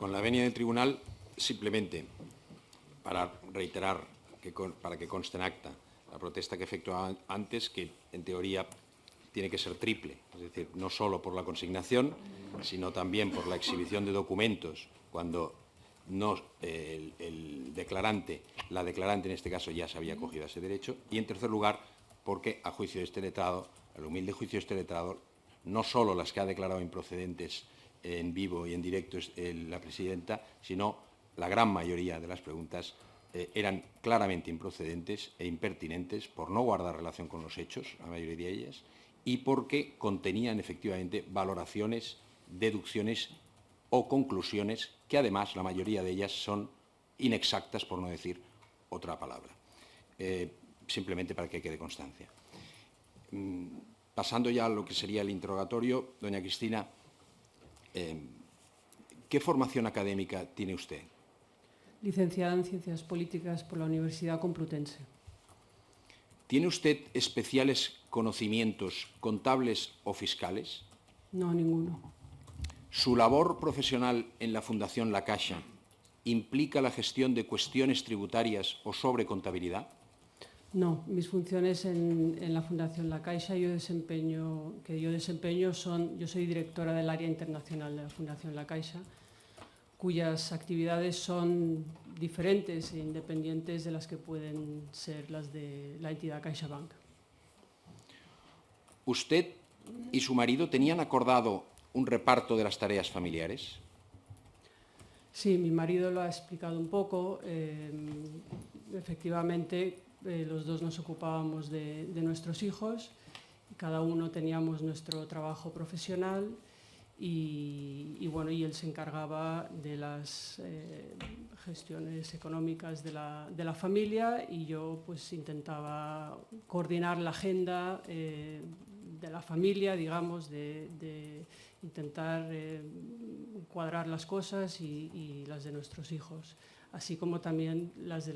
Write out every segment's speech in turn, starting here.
Con la venia del tribunal, simplemente para reiterar, para que conste en acta, la protesta que efectuaba antes, que en teoría tiene que ser triple, es decir, no solo por la consignación, sino también por la exhibición de documentos, cuando no el declarante, la declarante en este caso ya se había acogido a ese derecho, y en tercer lugar, porque a juicio de este letrado, al humilde juicio de este letrado, no solo las que ha declarado improcedentes en vivo y en directo la presidenta, sino la gran mayoría de las preguntas eran claramente improcedentes e impertinentes por no guardar relación con los hechos, la mayoría de ellas, y porque contenían efectivamente valoraciones, deducciones o conclusiones que además la mayoría de ellas son inexactas, por no decir otra palabra. Simplemente para que quede constancia. Pasando ya a lo que sería el interrogatorio, doña Cristina, ¿qué formación académica tiene usted? Licenciada en Ciencias Políticas por la Universidad Complutense. ¿Tiene usted especiales conocimientos contables o fiscales? No, ninguno. ¿Su labor profesional en la Fundación La Caixa implica la gestión de cuestiones tributarias o sobre contabilidad? No, mis funciones en la Fundación La Caixa yo soy directora del área internacional de la Fundación La Caixa, cuyas actividades son diferentes e independientes de las que pueden ser las de la entidad CaixaBank. ¿Usted y su marido tenían acordado un reparto de las tareas familiares? Sí, mi marido lo ha explicado un poco. Efectivamente, los dos nos ocupábamos de nuestros hijos, cada uno teníamos nuestro trabajo profesional y él se encargaba de las gestiones económicas de la familia y yo pues intentaba coordinar la agenda de la familia, digamos, de intentar cuadrar las cosas y las de nuestros hijos, así como también las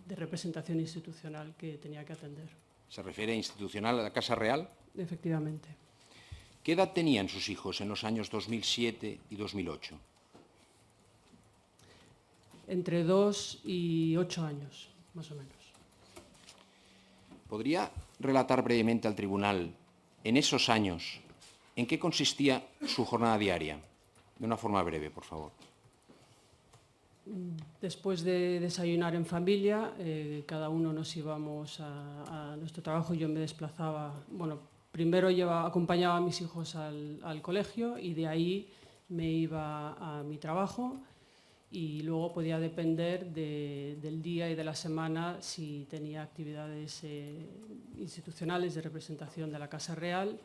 de representación institucional que tenía que atender. ¿Se refiere a institucional a la Casa Real? Efectivamente. ¿Qué edad tenían sus hijos en los años 2007 y 2008? Entre 2 y 8 años, más o menos. ¿Podría relatar brevemente al tribunal, en esos años, en qué consistía su jornada diaria? De una forma breve, por favor. Después de desayunar en familia, cada uno nos íbamos a nuestro trabajo. Yo me desplazaba, primero acompañaba a mis hijos al colegio y de ahí me iba a mi trabajo y luego podía depender del día y de la semana si tenía actividades institucionales de representación de la Casa Real,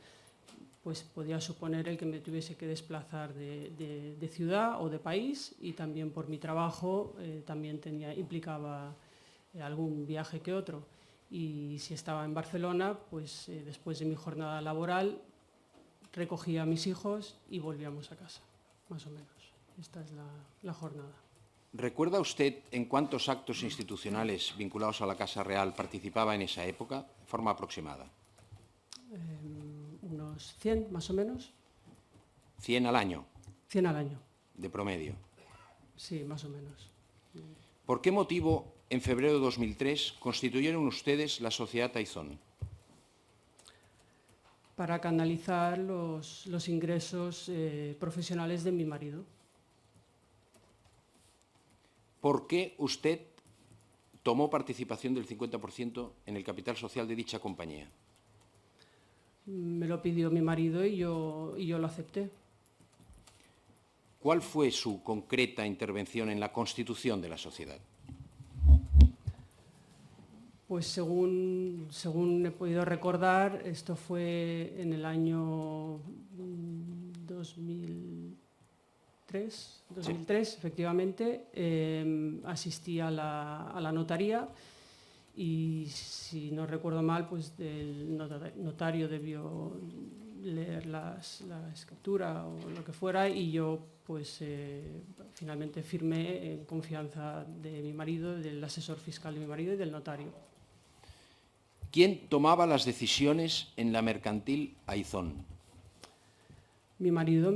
pues podía suponer el que me tuviese que desplazar de ciudad o de país y también por mi trabajo también implicaba algún viaje que otro. Y si estaba en Barcelona, pues después de mi jornada laboral recogía a mis hijos y volvíamos a casa, más o menos. Esta es la jornada. ¿Recuerda usted en cuántos actos institucionales vinculados a la Casa Real participaba en esa época, de forma aproximada? Unos 100, más o menos. ¿100 al año? 100 al año. ¿De promedio? Sí, más o menos. ¿Por qué motivo, en febrero de 2003, constituyeron ustedes la Sociedad Taizón? Para canalizar los ingresos profesionales de mi marido. ¿Por qué usted tomó participación del 50% en el capital social de dicha compañía? Me lo pidió mi marido y yo lo acepté. ¿Cuál fue su concreta intervención en la constitución de la sociedad? Pues según he podido recordar, esto fue en el año 2003, sí. Efectivamente, asistí a la notaría y, si no recuerdo mal, pues el notario debió leer la escritura o lo que fuera y yo pues finalmente firmé en confianza de mi marido, del asesor fiscal de mi marido y del notario. ¿Quién tomaba las decisiones en la mercantil Aizón? Mi marido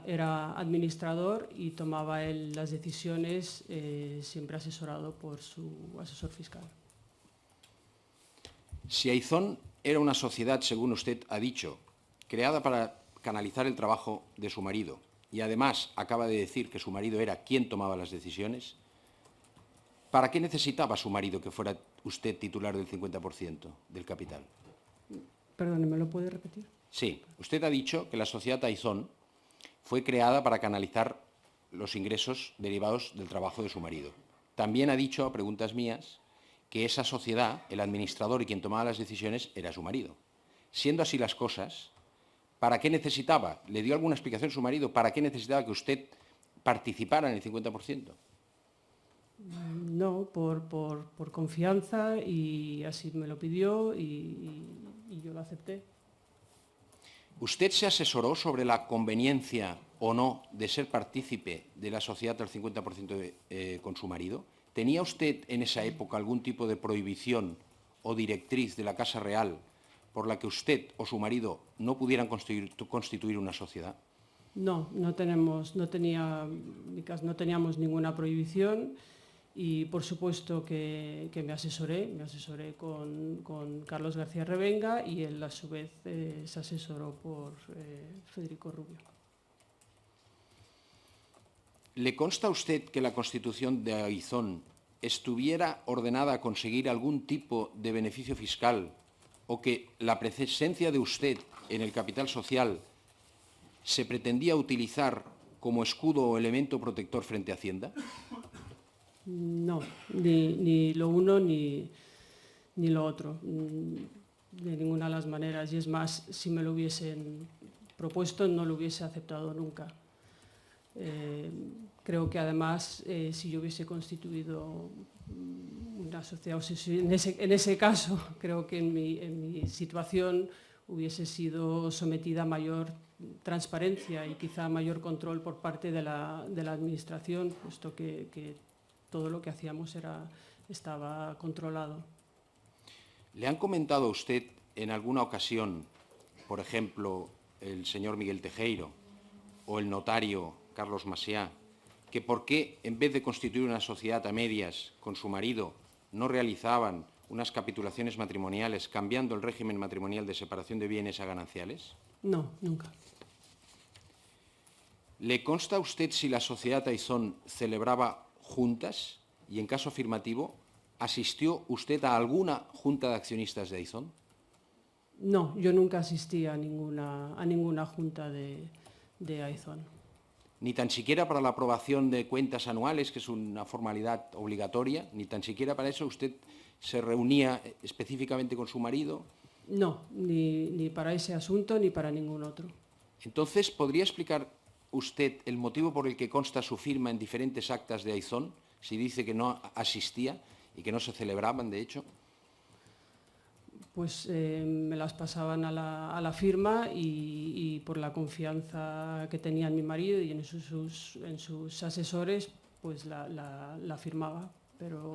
era administrador y tomaba él las decisiones, siempre asesorado por su asesor fiscal. Si Aizón era una sociedad, según usted ha dicho, creada para canalizar el trabajo de su marido, y además acaba de decir que su marido era quien tomaba las decisiones, ¿para qué necesitaba su marido que fuera usted titular del 50% del capital? Perdón, ¿me lo puede repetir? Sí, usted ha dicho que la sociedad Aizón fue creada para canalizar los ingresos derivados del trabajo de su marido. También ha dicho, a preguntas mías, que esa sociedad, el administrador y quien tomaba las decisiones, era su marido. Siendo así las cosas, ¿para qué necesitaba? ¿Le dio alguna explicación su marido? ¿Para qué necesitaba que usted participara en el 50%? No, por confianza, y así me lo pidió y yo lo acepté. ¿Usted se asesoró sobre la conveniencia o no de ser partícipe de la sociedad del 50% con su marido? ¿Tenía usted en esa época algún tipo de prohibición o directriz de la Casa Real por la que usted o su marido no pudieran constituir una sociedad? No, no teníamos ninguna prohibición, y por supuesto que me asesoré con Carlos García Revenga, y él a su vez se asesoró por Federico Rubio. ¿Le consta a usted que la Constitución de Aizón estuviera ordenada a conseguir algún tipo de beneficio fiscal, o que la presencia de usted en el capital social se pretendía utilizar como escudo o elemento protector frente a Hacienda? No, ni lo uno ni lo otro, de ninguna de las maneras. Y es más, si me lo hubiesen propuesto, no lo hubiese aceptado nunca. Creo que además, si yo hubiese constituido una sociedad, en ese caso, creo que en mi situación hubiese sido sometida a mayor transparencia y quizá mayor control por parte de la administración, puesto que todo lo que hacíamos estaba controlado. ¿Le han comentado a usted en alguna ocasión, por ejemplo, el señor Miguel Tejero o el notario Carlos Maciá, que por qué, en vez de constituir una sociedad a medias con su marido, no realizaban unas capitulaciones matrimoniales cambiando el régimen matrimonial de separación de bienes a gananciales? No, nunca. ¿Le consta a usted si la sociedad Aizón celebraba juntas? Y, en caso afirmativo, ¿asistió usted a alguna junta de accionistas de Aizón? No, yo nunca asistí a ninguna junta de Aizón. Ni tan siquiera para la aprobación de cuentas anuales, que es una formalidad obligatoria, ni tan siquiera para eso usted se reunía específicamente con su marido. No, ni para ese asunto ni para ningún otro. Entonces, ¿podría explicar usted el motivo por el que consta su firma en diferentes actas de Aizón, si dice que no asistía y que no se celebraban, de hecho? Pues me las pasaban a la firma, y por la confianza que tenía en mi marido y en sus asesores, pues la firmaba, pero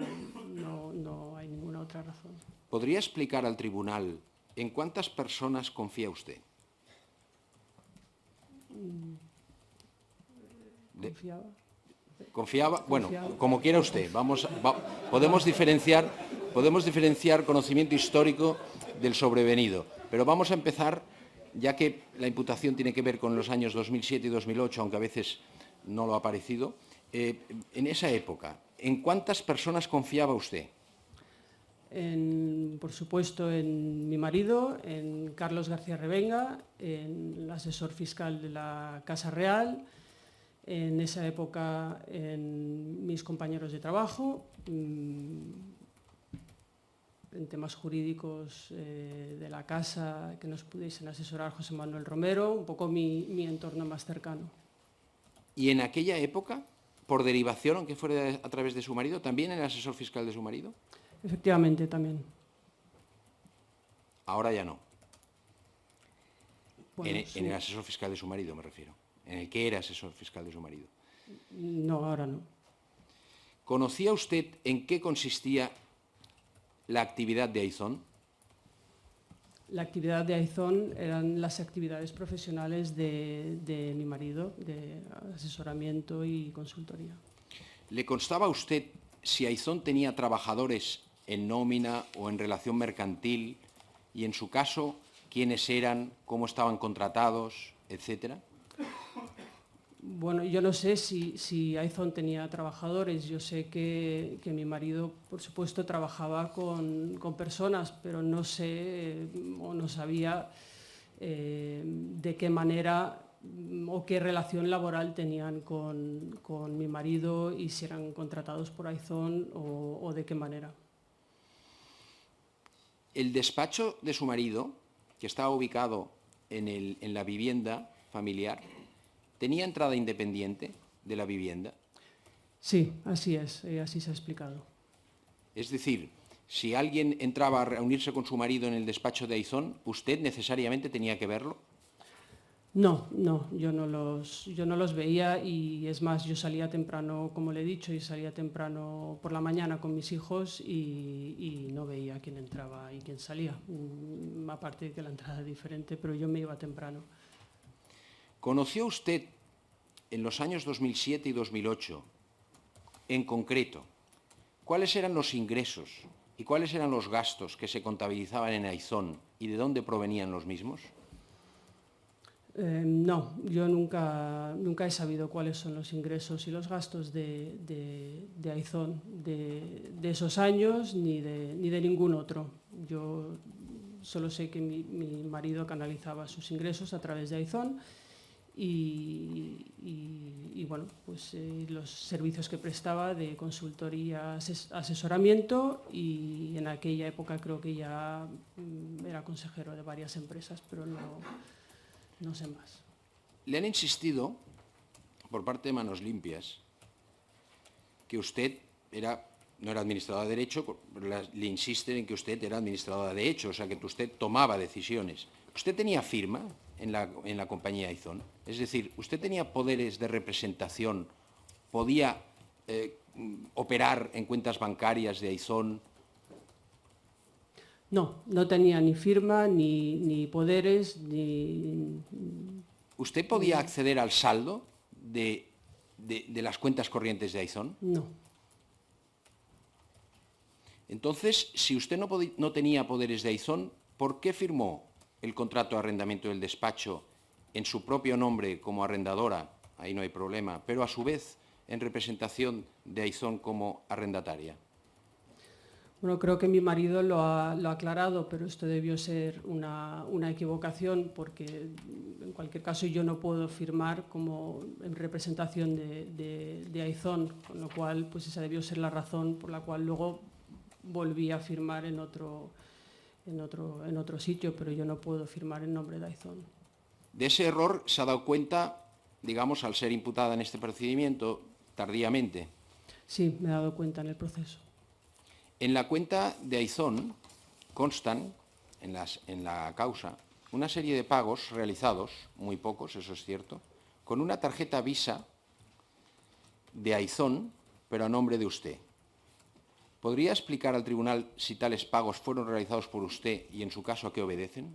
no hay ninguna otra razón. ¿Podría explicar al tribunal en cuántas personas confía usted? ¿Confiaba? Bueno, como quiera usted. Podemos diferenciar conocimiento histórico del sobrevenido. Pero vamos a empezar, ya que la imputación tiene que ver con los años 2007 y 2008, aunque a veces no lo ha parecido. En esa época, ¿en cuántas personas confiaba usted? Por supuesto, en mi marido, en Carlos García Revenga, en el asesor fiscal de la Casa Real, en esa época en mis compañeros de trabajo, en temas jurídicos de la casa, que nos pudiesen asesorar José Manuel Romero, un poco mi entorno más cercano. ¿Y en aquella época, por derivación, aunque fuera a través de su marido, también el asesor fiscal de su marido? Efectivamente, también. Ahora ya no. Bueno, en el asesor fiscal de su marido, me refiero. En el que era asesor fiscal de su marido. No, ahora no. ¿Conocía usted en qué consistía la actividad de Aizón? La actividad de Aizón eran las actividades profesionales de mi marido, de asesoramiento y consultoría. ¿Le constaba a usted si Aizón tenía trabajadores en nómina o en relación mercantil y, en su caso, quiénes eran, cómo estaban contratados, etcétera? Bueno, yo no sé si Aizón tenía trabajadores. Yo sé que mi marido, por supuesto, trabajaba con personas, pero no sé o no sabía de qué manera o qué relación laboral tenían con mi marido y si eran contratados por Aizón o de qué manera. El despacho de su marido, que estaba ubicado en la vivienda familiar, ¿tenía entrada independiente de la vivienda? Sí, así es, así se ha explicado. Es decir, si alguien entraba a reunirse con su marido en el despacho de Aizón, ¿usted necesariamente tenía que verlo? No, yo no los veía y es más, yo salía temprano, como le he dicho, y salía temprano por la mañana con mis hijos y no veía quién entraba y quién salía. Aparte de que la entrada es diferente, pero yo me iba temprano. ¿Conoció usted en los años 2007 y 2008, en concreto, cuáles eran los ingresos y cuáles eran los gastos que se contabilizaban en Aizón y de dónde provenían los mismos? No, yo nunca he sabido cuáles son los ingresos y los gastos de Aizón de esos años ni de ningún otro. Yo solo sé que mi marido canalizaba sus ingresos a través de Aizón y bueno, pues los servicios que prestaba de consultoría, asesoramiento y en aquella época creo que ya era consejero de varias empresas, pero no sé más. Le han insistido, por parte de Manos Limpias, que usted no era administrador de Derecho, pero le insisten en que usted era administrador de Hecho, o sea, que usted tomaba decisiones. ¿Usted tenía firma en la compañía Aizón? Es decir, ¿usted tenía poderes de representación? ¿Podía operar en cuentas bancarias de Aizón? No tenía ni firma, ni poderes, ni... ¿Usted podía acceder al saldo de las cuentas corrientes de Aizón? No. Entonces, si usted no tenía poderes de Aizón, ¿por qué firmó el contrato de arrendamiento del despacho en su propio nombre como arrendadora? Ahí no hay problema, pero a su vez en representación de Aizón como arrendataria. Bueno, creo que mi marido lo ha aclarado, pero esto debió ser una equivocación porque, en cualquier caso, yo no puedo firmar como en representación de Aizón, con lo cual, pues esa debió ser la razón por la cual luego volví a firmar en otro sitio, pero yo no puedo firmar en nombre de Aizón. De ese error se ha dado cuenta, digamos, al ser imputada en este procedimiento tardíamente. Sí, me he dado cuenta en el proceso. En la cuenta de Aizón constan, en la causa, una serie de pagos realizados, muy pocos, eso es cierto, con una tarjeta Visa de Aizón, pero a nombre de usted. ¿Podría explicar al tribunal si tales pagos fueron realizados por usted y, en su caso, a qué obedecen?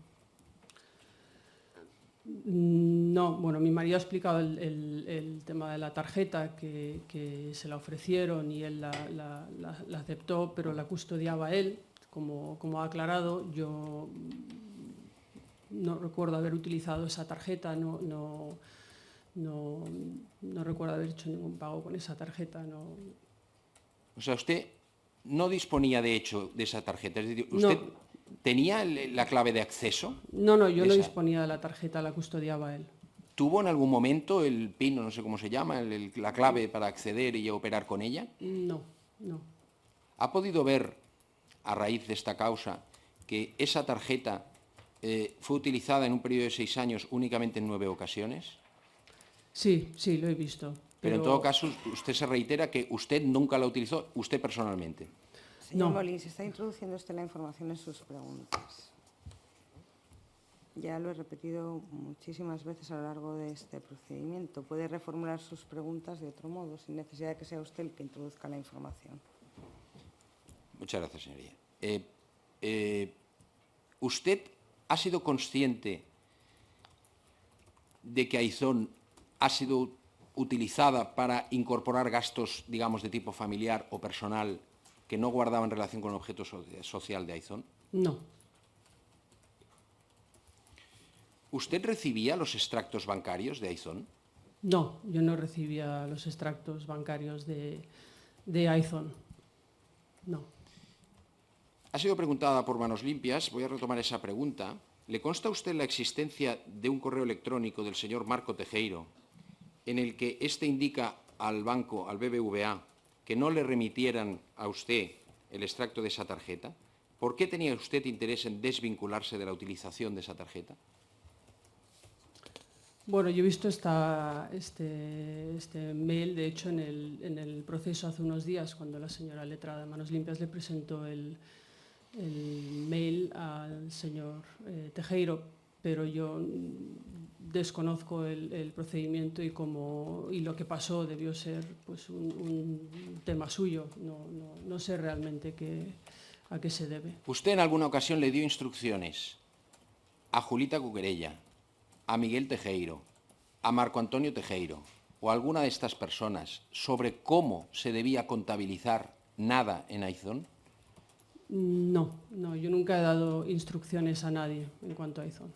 No, bueno, mi marido ha explicado el tema de la tarjeta, que se la ofrecieron y él la aceptó, pero la custodiaba él, como ha aclarado. Yo no recuerdo haber utilizado esa tarjeta, no recuerdo haber hecho ningún pago con esa tarjeta. No. O sea, usted no disponía, de hecho, de esa tarjeta. Es decir, ¿usted tenía la clave de acceso? No, yo no disponía de la tarjeta, la custodiaba él. ¿Tuvo en algún momento el PIN, no sé cómo se llama, la clave para acceder y operar con ella? No. ¿Ha podido ver, a raíz de esta causa, que esa tarjeta fue utilizada en un periodo de 6 años únicamente en 9 ocasiones? Sí, lo he visto. Pero en todo caso, usted se reitera que usted nunca la utilizó, usted personalmente. Señor Molins, está introduciendo usted la información en sus preguntas. Ya lo he repetido muchísimas veces a lo largo de este procedimiento. Puede reformular sus preguntas de otro modo, sin necesidad de que sea usted el que introduzca la información. Muchas gracias, señoría. ¿Usted ¿ha sido consciente de que Aizón ha sido utilizada para incorporar gastos, digamos, de tipo familiar o personal que no guardaban relación con el objeto social de Aizón? No. ¿Usted recibía los extractos bancarios de Aizón? No, yo no recibía los extractos bancarios de Aizón. No. Ha sido preguntada por Manos Limpias, voy a retomar esa pregunta. ¿Le consta a usted la existencia de un correo electrónico del señor Marco Tejero en el que éste indica al banco, al BBVA, que no le remitieran a usted el extracto de esa tarjeta? ¿Por qué tenía usted interés en desvincularse de la utilización de esa tarjeta? Bueno, yo he visto este mail, de hecho, en el proceso hace unos días, cuando la señora letrada de Manos Limpias le presentó el mail al señor Tejero, pero yo desconozco el procedimiento y lo que pasó debió ser pues, un tema suyo. No sé realmente a qué se debe. ¿Usted en alguna ocasión le dio instrucciones a Julita Cuquerella, a Miguel Tejero, a Marco Antonio Tejero o a alguna de estas personas sobre cómo se debía contabilizar nada en Aizón? No, yo nunca he dado instrucciones a nadie en cuanto a Aizón.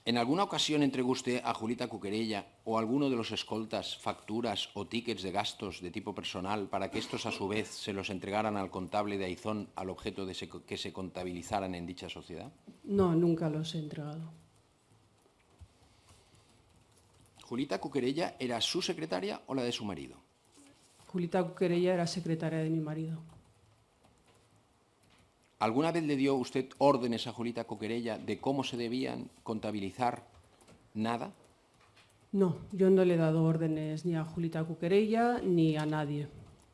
¿En alguna ocasión entregó usted a Julita Cuquerella o a alguno de los escoltas facturas o tickets de gastos de tipo personal para que estos a su vez se los entregaran al contable de Aizón al objeto de que se contabilizaran en dicha sociedad? No, nunca los he entregado. ¿Julita Cuquerella era su secretaria o la de su marido? Julita Cuquerella era secretaria de mi marido. ¿Alguna vez le dio usted órdenes a Julita Cuquerella de cómo se debían contabilizar nada? No, yo no le he dado órdenes ni a Julita Cuquerella ni a nadie.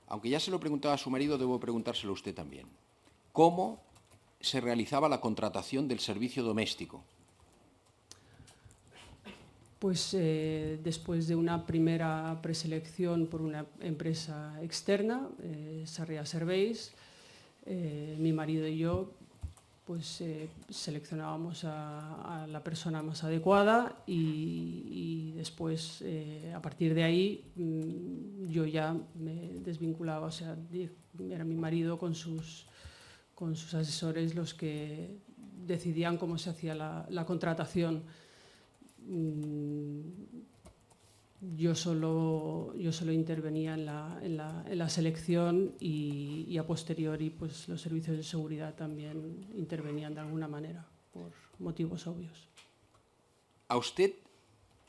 Aunque ya se lo preguntaba a su marido, debo preguntárselo a usted también. ¿Cómo se realizaba la contratación del servicio doméstico? Pues después de una primera preselección por una empresa externa, Sarria Serveis, mi marido y yo pues, seleccionábamos a la persona más adecuada y después, a partir de ahí, yo ya me desvinculaba, o sea, era mi marido con sus asesores los que decidían cómo se hacía la contratación. Yo solo intervenía en la selección y a posteriori pues, los servicios de seguridad también intervenían de alguna manera, por motivos obvios. ¿A usted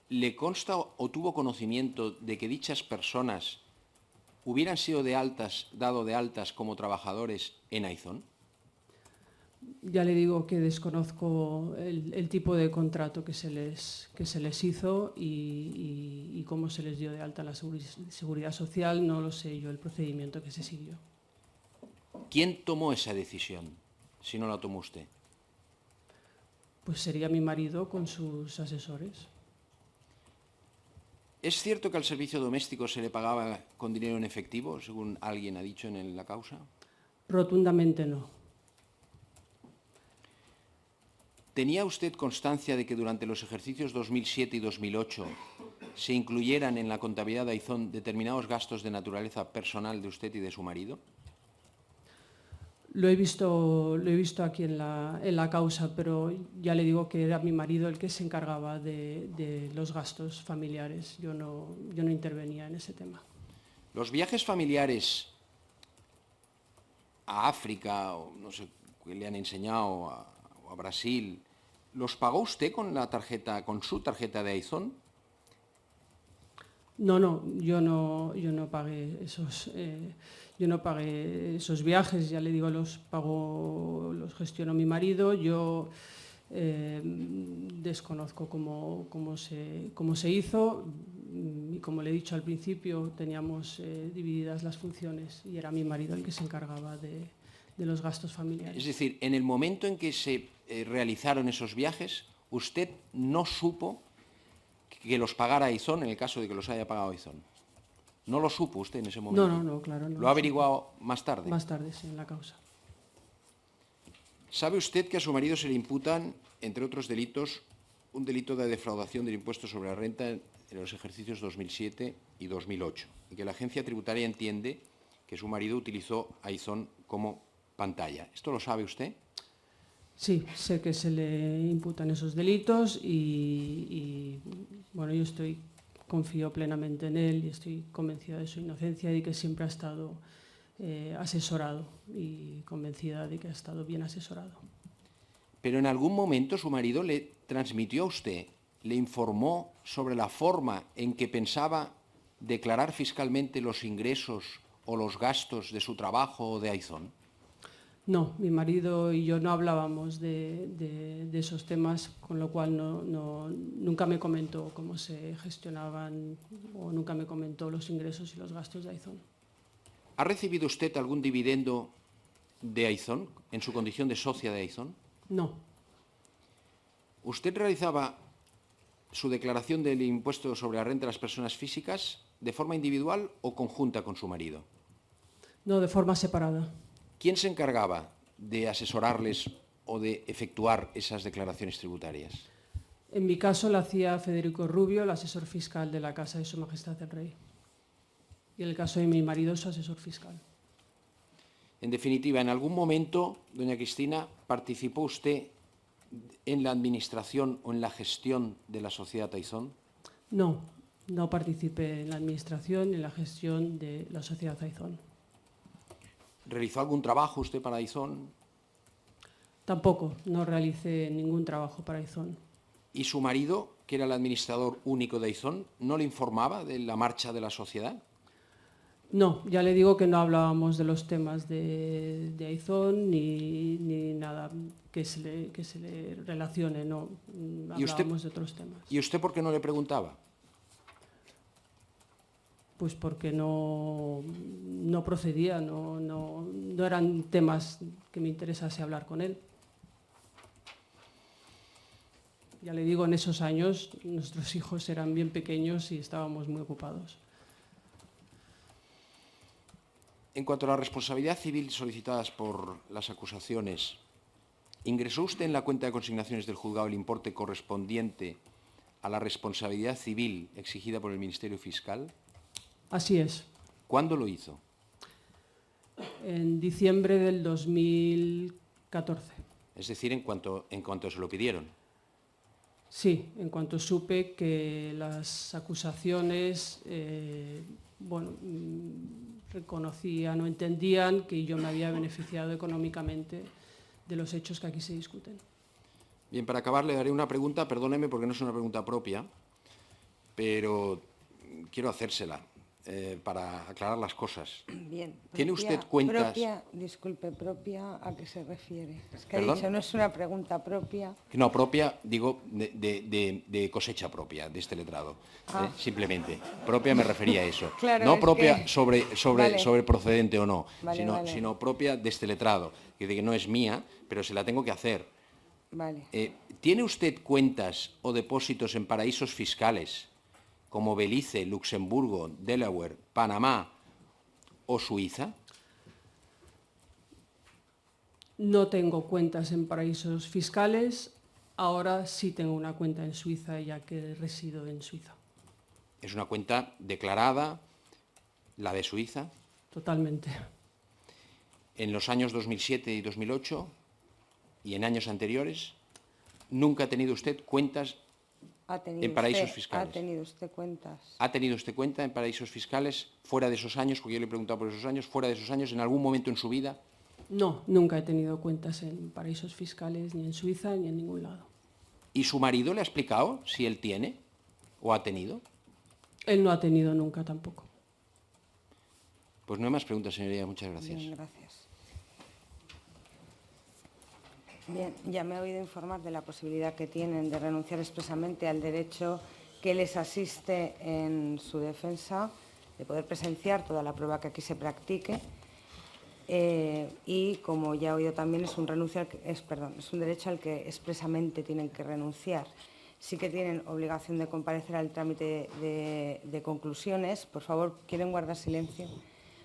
le consta o tuvo conocimiento de que dichas personas hubieran sido dado de altas como trabajadores en Aizón? Ya le digo que desconozco el tipo de contrato que se les hizo y cómo se les dio de alta la seguridad social, no lo sé yo, el procedimiento que se siguió. ¿Quién tomó esa decisión, si no la tomó usted? Pues sería mi marido con sus asesores. ¿Es cierto que al servicio doméstico se le pagaba con dinero en efectivo, según alguien ha dicho en la causa? Rotundamente no. ¿Tenía usted constancia de que durante los ejercicios 2007 y 2008 se incluyeran en la contabilidad de Aizón determinados gastos de naturaleza personal de usted y de su marido? Lo he visto aquí en la causa, pero ya le digo que era mi marido el que se encargaba de los gastos familiares. Yo no intervenía en ese tema. Los viajes familiares a África, o no sé qué le han enseñado, o a Brasil, ¿los pagó usted con su tarjeta de Aizón? No, yo no pagué esos viajes, ya le digo, los gestionó mi marido. Yo desconozco cómo se hizo y, como le he dicho al principio, teníamos divididas las funciones y era mi marido el que se encargaba de los gastos familiares. Es decir, en el momento en que se realizaron esos viajes, usted no supo que los pagara Aizón en el caso de que los haya pagado Aizón. ¿No lo supo usted en ese momento? No, claro. No ¿Lo ha averiguado más tarde? Más tarde, sí, en la causa. ¿Sabe usted que a su marido se le imputan, entre otros delitos, un delito de defraudación del impuesto sobre la renta en los ejercicios 2007 y 2008? Y que la agencia tributaria entiende que su marido utilizó Aizón como pantalla. ¿Esto lo sabe usted? Sí, sé que se le imputan esos delitos bueno, yo confío plenamente en él y estoy convencida de su inocencia y que siempre ha estado asesorado y convencida de que ha estado bien asesorado. Pero en algún momento su marido le transmitió a usted, le informó sobre la forma en que pensaba declarar fiscalmente los ingresos o los gastos de su trabajo o de Aizón. No, mi marido y yo no hablábamos de esos temas, con lo cual nunca me comentó cómo se gestionaban o nunca me comentó los ingresos y los gastos de Aizón. ¿Ha recibido usted algún dividendo de Aizón en su condición de socia de Aizón? No, ¿Usted realizaba su declaración del impuesto sobre la renta de las personas físicas de forma individual o conjunta con su marido? no, de forma separada. ¿Quién se encargaba de asesorarles o de efectuar esas declaraciones tributarias? En mi caso lo hacía Federico Rubio, el asesor fiscal de la Casa de Su Majestad el Rey. Y en el caso de mi marido, su asesor fiscal. En definitiva, ¿en algún momento, doña Cristina, participó usted en la administración o en la gestión de la sociedad Aizón? No, no participé en la administración ni en la gestión de la sociedad Aizón. ¿Realizó algún trabajo usted para Aizón? Tampoco, no realicé ningún trabajo para Aizón. ¿Y su marido, que era el administrador único de Aizón, no le informaba de la marcha de la sociedad? No, ya le digo que no hablábamos de los temas de Aizón ni nada que se le relacione, no, hablábamos de otros temas. ¿Y usted por qué no le preguntaba? Pues porque no procedía, no eran temas que me interesase hablar con él. Ya le digo, en esos años nuestros hijos eran bien pequeños y estábamos muy ocupados. En cuanto a la responsabilidad civil solicitadas por las acusaciones, ¿ingresó usted en la cuenta de consignaciones del juzgado el importe correspondiente a la responsabilidad civil exigida por el Ministerio Fiscal? Así es. ¿Cuándo lo hizo? En diciembre del 2014. Es decir, en cuanto se lo pidieron. Sí, en cuanto supe que las acusaciones reconocían o entendían que yo me había beneficiado económicamente de los hechos que aquí se discuten. Bien, para acabar le daré una pregunta, perdóneme porque no es una pregunta propia, pero quiero hacérsela para aclarar las cosas. Bien. ¿Tiene usted cuentas? Propia, ¿a qué se refiere? Es que ¿Perdón? ha dicho, no es una pregunta propia. No, propia, digo, de cosecha propia, de este letrado, simplemente. Propia me refería a eso. Claro, no es propia que... sobre procedente o no, Vale. sino propia de este letrado, que no es mía, pero se la tengo que hacer. Vale. ¿Tiene usted cuentas o depósitos en paraísos fiscales como Belice, Luxemburgo, Delaware, Panamá o Suiza? No tengo cuentas en paraísos fiscales, ahora sí tengo una cuenta en Suiza ya que resido en Suiza. ¿Es una cuenta declarada, la de Suiza? Totalmente. En los años 2007 y 2008 y en años anteriores, ¿nunca ha tenido usted cuentas en paraísos fiscales? ¿Ha tenido usted cuentas? ¿Ha tenido usted cuenta en paraísos fiscales fuera de esos años? Porque yo le he preguntado por esos años. ¿Fuera de esos años, en algún momento en su vida? No, nunca he tenido cuentas en paraísos fiscales, ni en Suiza, ni en ningún lado. ¿Y su marido le ha explicado si él tiene o ha tenido? Él no ha tenido nunca tampoco. Pues no hay más preguntas, señoría. Muchas gracias. Bien, gracias. Bien, ya me he oído informar de la posibilidad que tienen de renunciar expresamente al derecho que les asiste en su defensa, de poder presenciar toda la prueba que aquí se practique. Y, como ya he oído también, es un derecho al que expresamente tienen que renunciar. Sí que tienen obligación de comparecer al trámite de conclusiones. Por favor, ¿quieren guardar silencio?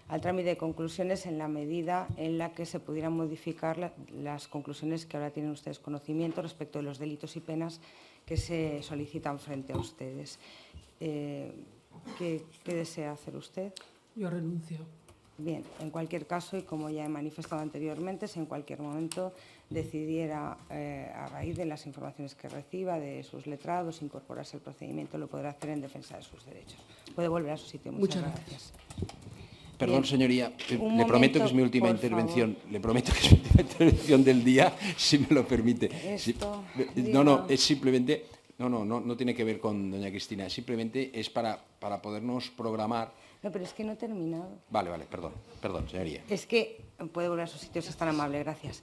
al trámite de conclusiones en la medida en la que se pudieran modificar las conclusiones que ahora tienen ustedes conocimiento respecto de los delitos y penas que se solicitan frente a ustedes. ¿Qué desea hacer usted? Yo renuncio. Bien, en cualquier caso, y como ya he manifestado anteriormente, si en cualquier momento decidiera, a raíz de las informaciones que reciba de sus letrados, incorporarse al procedimiento, lo podrá hacer en defensa de sus derechos. Puede volver a su sitio. Muchas gracias. Perdón, Bien. señoría, Un le prometo momento, que es mi última por intervención. favor. Le prometo que es mi última intervención del día, si me lo permite. Esto, No, diga. es simplemente... No tiene que ver con doña Cristina, simplemente es para podernos programar. No, pero es que no he terminado. Vale, perdón, señoría. Es que puede volver a su sitio, si es tan amable. Gracias.